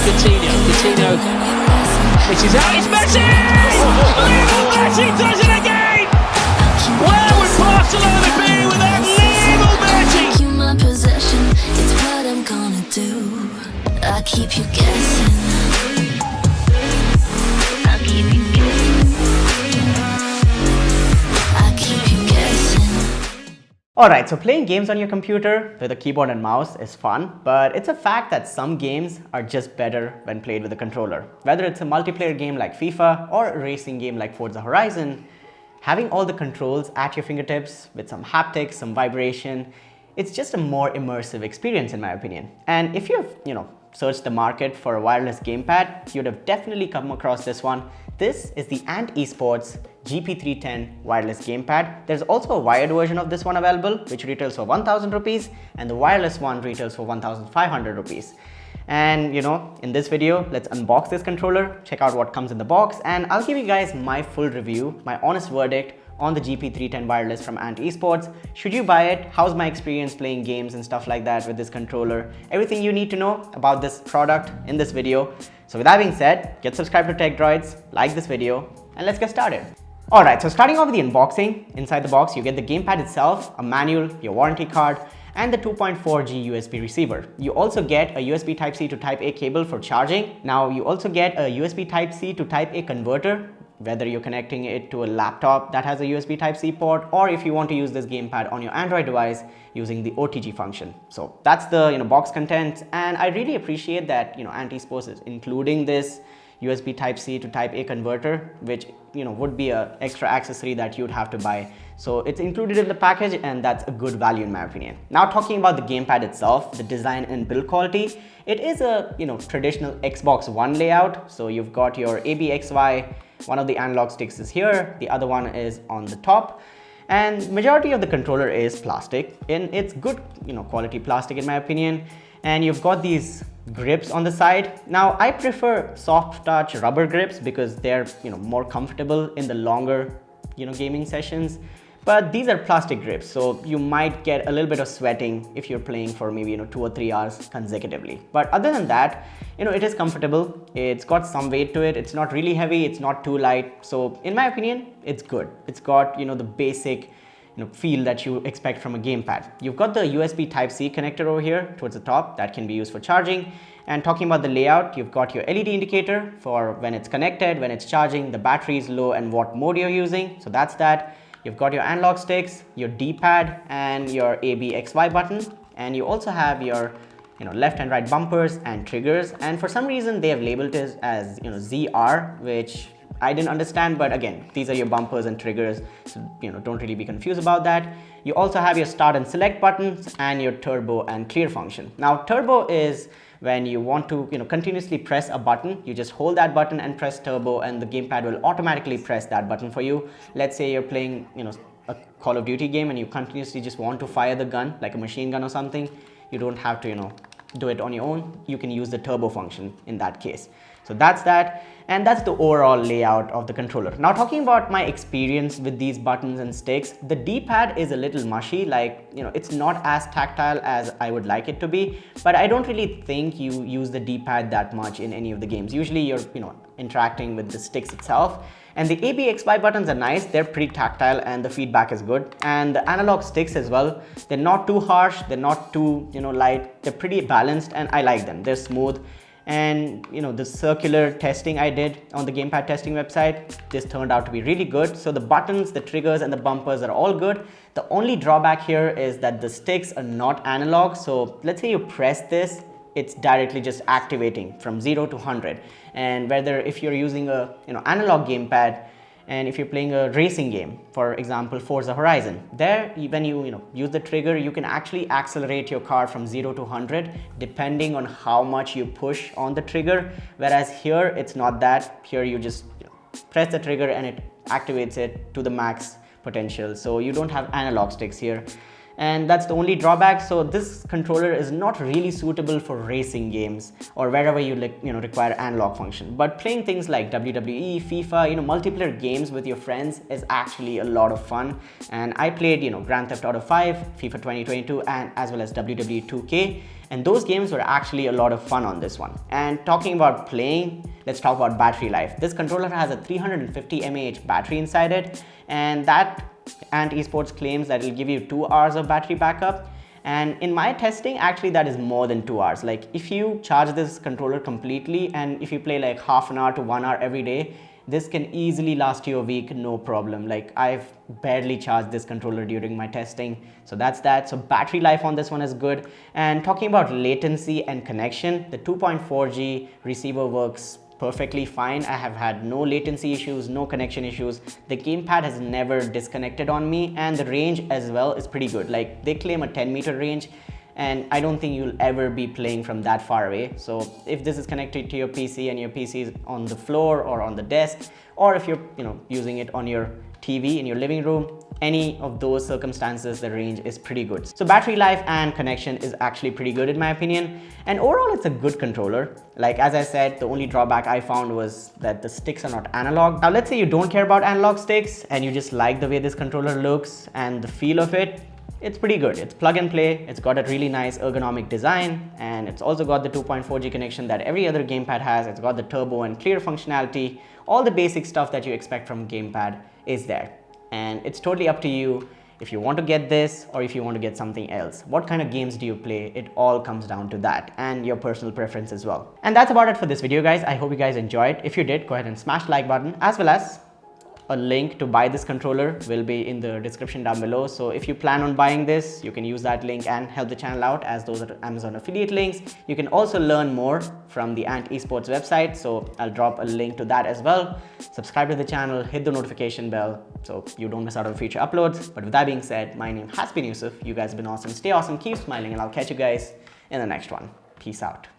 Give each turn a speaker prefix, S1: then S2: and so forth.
S1: Coutinho. Coutinho misses out. It's Messi! Lionel Messi does it again! Where would Barcelona be without Lionel Messi?
S2: You my possession, it's what I'm gonna do. I keep you guessing. I keep you guessing. I keep you guessing.
S3: Alright, so playing games on your computer with a keyboard and mouse is fun, but it's a fact that some games are just better when played with a controller. Whether it's a multiplayer game like FIFA or a racing game like Forza Horizon, having all the controls at your fingertips with some haptics, some vibration, it's just a more immersive experience in my opinion. And if you've, searched the market for a wireless gamepad, you'd have definitely come across this one. This is the Ant Esports GP310 wireless gamepad. There's also a wired version of this one available, which retails for 1,000 rupees, and the wireless one retails for 1,500 rupees. And in this video, let's unbox this controller, check out what comes in the box, and I'll give you guys my full review, my honest verdict on the GP310 wireless from Ant Esports. Should you buy it? How's my experience playing games and stuff like that with this controller? Everything you need to know about this product in this video. So with that being said, get subscribed to Tech Droids, like this video, and let's get started. Alright, so starting off with the unboxing, inside the box you get the gamepad itself, a manual, your warranty card, and the 2.4G USB receiver. You also get a USB Type-C to Type-A cable for charging. Now you also get a USB Type-C to Type-A converter, whether you're connecting it to a laptop that has a USB Type-C port, or if you want to use this gamepad on your Android device using the OTG function. So that's the box contents, and I really appreciate that Ant Esports is including this USB Type-C to Type-A converter, which would be an extra accessory that you'd have to buy. So it's included in the package, and that's a good value in my opinion. Now talking about the gamepad itself, the design and build quality, it is a traditional Xbox One layout. So you've got your ABXY, one of the analog sticks is here, the other one is on the top, and majority of the controller is plastic, and it's good quality plastic in my opinion. And you've got these grips on the side. Now I prefer soft touch rubber grips because they're more comfortable in the longer gaming sessions, but these are plastic grips, so you might get a little bit of sweating if you're playing for maybe 2 or 3 hours consecutively. But other than that, it is comfortable, it's got some weight to it, it's not really heavy, it's not too light, so in my opinion it's good. It's got the basic feel that you expect from a gamepad. You've got the USB Type-C connector over here towards the top that can be used for charging. And talking about the layout, you've got your LED indicator for when it's connected, when it's charging, the battery is low, and what mode you're using. So that's that. You've got your analog sticks, your D-pad, and your ABXY button. And you also have your left and right bumpers and triggers. And for some reason they have labeled it as ZR, which I didn't understand, but again, these are your bumpers and triggers, so don't really be confused about that. You also have your start and select buttons and your turbo and clear function. Now turbo is when you want to continuously press a button, you just hold that button and press turbo, and the gamepad will automatically press that button for you. Let's say you're playing a Call of Duty game and you continuously just want to fire the gun like a machine gun or something. You don't have to do it on your own. You can use the turbo function in that case. So that's that, and that's the overall layout of the controller. Now talking about my experience with these buttons and sticks, the D-pad is a little mushy, it's not as tactile as I would like it to be, but I don't really think you use the D-pad that much in any of the games. Usually you're interacting with the sticks itself. And the ABXY buttons are nice, they're pretty tactile and the feedback is good. And the analog sticks as well, they're not too harsh, they're not too light, they're pretty balanced, and I like them, they're smooth. And the circular testing I did on the gamepad testing website, this turned out to be really good. So the buttons, the triggers, and the bumpers are all good. The only drawback here is that the sticks are not analog. So let's say you press this, it's directly just activating from 0 to 100. And whether if you're using a analog gamepad, and if you're playing a racing game, for example Forza Horizon, there when you use the trigger, you can actually accelerate your car from 0 to 100 depending on how much you push on the trigger, whereas here it's not that. Here you just press the trigger and it activates it to the max potential, so you don't have analog sticks here. and that's the only drawback. So this controller is not really suitable for racing games or wherever you require analog function. But playing things like WWE, FIFA, multiplayer games with your friends is actually a lot of fun. And I played, Grand Theft Auto 5, FIFA 2022, and as well as WWE 2K. And those games were actually a lot of fun on this one. And talking about playing, let's talk about battery life. This controller has a 350 mAh battery inside it, and Esports claims that it'll give you 2 hours of battery backup. And in my testing, actually that is more than 2 hours. Like if you charge this controller completely and if you play like half an hour to 1 hour every day, this can easily last you a week, no problem. Like I've barely charged this controller during my testing. So that's that. So battery life on this one is good. And talking about latency and connection, the 2.4G receiver works perfectly fine. I have had no latency issues, no connection issues. The gamepad has never disconnected on me, and the range as well is pretty good. Like they claim a 10-meter range, and I don't think you'll ever be playing from that far away. So if this is connected to your PC and your PC is on the floor or on the desk, or if you're using it on your TV in your living room, any of those circumstances, the range is pretty good. So battery life and connection is actually pretty good in my opinion. And overall, it's a good controller. Like as I said, the only drawback I found was that the sticks are not analog. Now let's say you don't care about analog sticks and you just like the way this controller looks and the feel of it. It's pretty good. It's plug and play. It's got a really nice ergonomic design, and it's also got the 2.4G connection that every other gamepad has. It's got the turbo and clear functionality. All the basic stuff that you expect from gamepad is there. And it's totally up to you if you want to get this or if you want to get something else. What kind of games do you play? It all comes down to that and your personal preference as well. And that's about it for this video, guys. I hope you guys enjoyed. If you did, go ahead and smash the like button, as well as a link to buy this controller will be in the description down below. So if you plan on buying this, you can use that link and help the channel out, as those are Amazon affiliate links. You can also learn more from the Esports website, so I'll drop a link to that as well. Subscribe to the channel, hit the notification bell so you don't miss out on future uploads. But with that being said, my name has been Yusuf. You guys have been awesome. Stay awesome, keep smiling, and I'll catch you guys in the next one. Peace out.